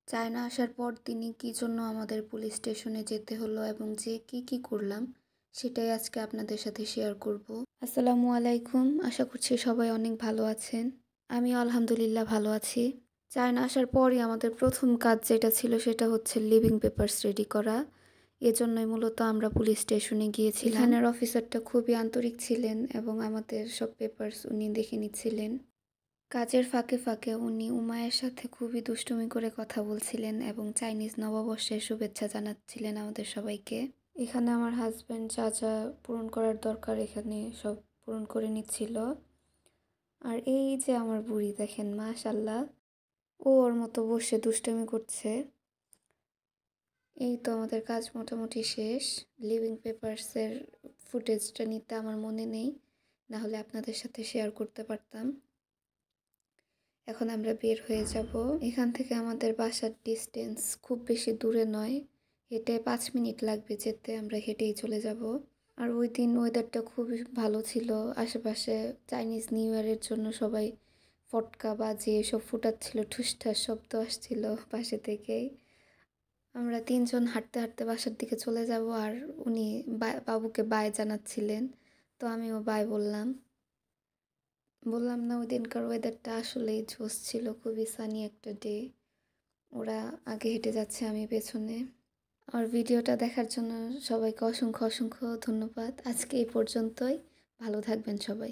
China আসার পর দিনই কী জন্য আমাদের পুলিশ স্টেশনে যেতে হলো এবং যে কী করলাম সেটাই আজকে আপনাদের সাথে শেয়ার করব। আসসালামু আলাইকুম, আশা করছি সবাই অনেক ভালো আছেন। আমি আলহামদুলিল্লাহ ভালো আছি। চায়না আসার পরই আমাদের প্রথম কাজ যেটা ছিল সেটা হচ্ছে লিভিং পেপারস রেডি করা। এজন্যই মূলত আমরা পুলিশ স্টেশনে গিয়েছিলাম। এখানের অফিসারটা খুবই আন্তরিক ছিলেন এবং আমাদের সব পেপারস উনি দেখে নিচ্ছিলেন। কাজের ফাঁকে ফাঁকে উনি উমায়ের সাথে খুবই দুষ্টুমি করে কথা বলছিলেন এবং চাইনিজ নববর্ষের শুভেচ্ছা জানাচ্ছিলেন আমাদের সবাইকে। এখানে আমার হাজব্যান্ড যা যা পূরণ করার দরকার এখানে সব পূরণ করে নিচ্ছিল। আর এই যে আমার বুড়ি দেখেন, মাশাল্লাহ, ও ওর মতো বসে দুষ্টুমি করছে। এই তো আমাদের কাজ মোটামুটি শেষ। লিভিং পেপারসের ফুটেজটা নিতে আমার মনে নেই, না হলে আপনাদের সাথে শেয়ার করতে পারতাম। এখন আমরা বের হয়ে যাব। এখান থেকে আমাদের বাসার ডিস্টেন্স খুব বেশি দূরে নয়, হেঁটে 5 মিনিট লাগবে যেতে, আমরা হেঁটেই চলে যাব। আর ওই দিন ওয়েদারটা খুবই ভালো ছিল। আশেপাশে চাইনিজ নিউ ইয়ারের জন্য সবাই ফটকা বাজিয়ে সব ফুটাচ্ছিল, ঠুসঠাস শব্দ আসছিল পাশে থেকেই। আমরা 3 জন হাঁটতে হাঁটতে বাসার দিকে চলে যাব আর উনি বাবুকে বাই জানাচ্ছিলেন, তো আমিও বাই বললাম। বললাম না, ওই দিনকার ওয়েদারটা আসলেই জোস ছিল, খুবই সানি একটা ডে। ওরা আগে হেঁটে যাচ্ছে, আমি পেছনে। আর ভিডিওটা দেখার জন্য সবাইকে অসংখ্য অসংখ্য ধন্যবাদ। আজকে এই পর্যন্তই। ভালো থাকবেন সবাই।